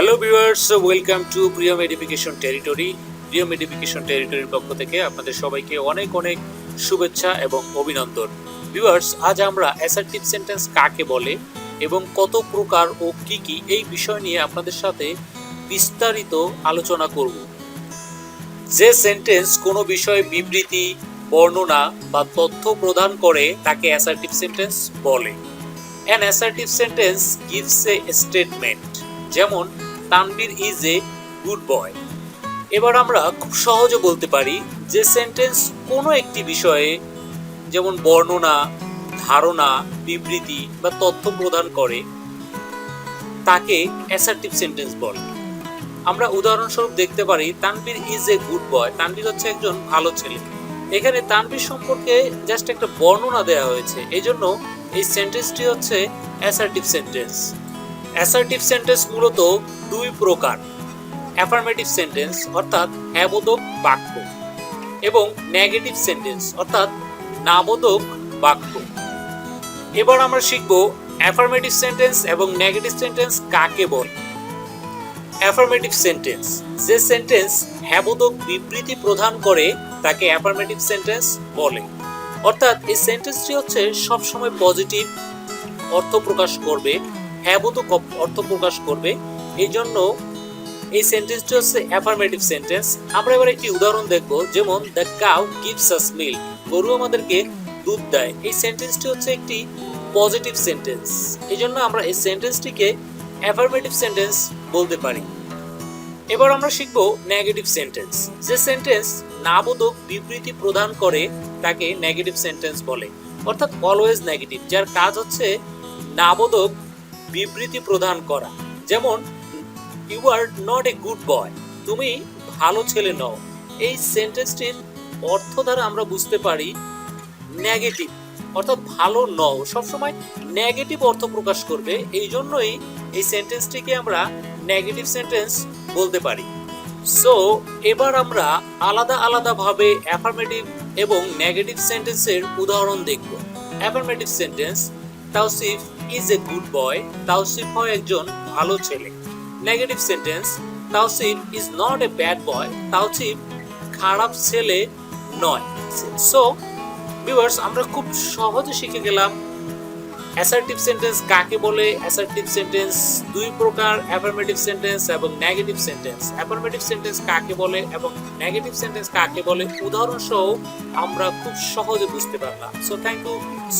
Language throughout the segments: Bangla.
Hello viewers, welcome to Priyam education territory. Priyam education টেরিটরির পক্ষ থেকে আপনাদের সবাইকে অনেক অনেক শুভেচ্ছা এবং অভিনন্দন। ভিউয়ার্স, আজ আমরা অ্যাসার্টিভ সেন্টেন্স কাকে বলে এবং কত প্রকার ও কি কি এই বিষয় নিয়ে আপনাদের সাথে বিস্তারিত আলোচনা করব। যে সেন্টেন্স কোনো বিষয়ে বিবৃতি, বর্ণনা বা তথ্য প্রদান করে তাকে অ্যাসার্টিভ সেন্টেন্স বলে। An assertive sentence gives a statement, যেমন তানবীর ইজ এ গুড বয়। এবার আমরা খুব সহজে বলতে পারি যে সেন্টেন্স কোনো একটি বিষয়ে যেমন বর্ণনা, ধারণা, বিবৃতি বা তথ্য প্রদান করে তাকে অ্যাসার্টিভ সেন্টেন্স বলে। আমরা উদাহরণস্বরূপ দেখতে পারি তানবীর ইজ এ গুড বয়। তানবীর হচ্ছে একজন ভালো ছেলে। এখানে তানবীর সম্পর্কে জাস্ট একটা বর্ণনা দেওয়া হয়েছে, এই জন্য এই সেন্টেন্সটি হচ্ছে অ্যাসার্টিভ সেন্টেন্স। অ্যাসার্টিভ সেন্টেন্স মূলত দুই প্রকার: অ্যাফার্মেটিভ সেন্টেন্স অর্থাৎ হ্যাঁবোধক বাক্য এবং নেগেটিভ সেন্টেন্স অর্থাৎ নাবোধক বাক্য। এবার আমরা শিখব অ্যাফার্মেটিভ সেন্টেন্স এবং নেগেটিভ সেন্টেন্স কাকে বলে। অ্যাফার্মেটিভ সেন্টেন্স, যে সেন্টেন্স হ্যাঁবোধক বিবৃতি প্রদান করে তাকে অ্যাফার্মেটিভ সেন্টেন্স বলে। অর্থাৎ এই সেন্টেন্সটি হচ্ছে সবসময় পজিটিভ অর্থ প্রকাশ করবে, হ্যাঁবোধক অর্থ প্রকাশ করবে, এই জন্য এই সেন্টেন্সটি হচ্ছে অ্যাফার্মেটিভ সেন্টেন্স। আমরা এবার একটি উদাহরণ দেখব, যেমন the cow gives us milk, গরু আমাদেরকে দুধ দেয়। এই সেন্টেন্সটি হচ্ছে একটি পজিটিভ সেন্টেন্স, এই জন্য আমরা এই সেন্টেন্সটিকে অ্যাফার্মেটিভ সেন্টেন্স বলতে পারি। এবার আমরা শিখব নেগেটিভ সেন্টেন্স, যে সেন্টেন্স নাবোধক বিবৃতি প্রদান করে তাকে নেগেটিভ সেন্টেন্স বলে। অর্থাৎ অলওয়েজ নেগেটিভ, যার কাজ হচ্ছে নাবোধক বিবৃতি প্রদান করা। যেমন you are not a good boy, তুমি ভালো ছেলে নও। এই সেন্টেন্সটির অর্থ দ্বারা আমরা বুঝতে পারি নেগেটিভ, অর্থাৎ ভালো নও, সবসময় নেগেটিভ অর্থ প্রকাশ করবে, এই জন্যই এই সেন্টেন্সটিকে আমরা নেগেটিভ সেন্টেন্স বলতে পারি। সো এবার আমরা আলাদা আলাদা ভাবে অ্যাফার্মেটিভ এবং নেগেটিভ সেন্টেন্সের উদাহরণ দেখব। Affirmative sentence, Tawsif is a good বয়, তাওসিফ হয় একজন ভালো ছেলে। Negative sentence, Tawsif is not a bad boy, Tawsif খারাপ ছেলে নয়। সো ভিউয়ার্স, আমরা খুব সহজে শিখে গেলাম অ্যাসার্টিভ সেন্টেন্স কাকে বলে। অ্যাসার্টিভ সেন্টেন্স দুই প্রকার, অ্যাফার্মেটিভ সেন্টেন্স এবং নেগেটিভ সেন্টেন্স। অ্যাফার্মেটিভ সেন্টেন্স কাকে বলে এবং নেগেটিভ সেন্টেন্স কাকে বলে উদাহরণ সহ আমরা খুব সহজে বুঝতে পারলাম। So thank you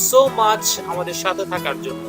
so much আমাদের সাথে থাকার জন্য।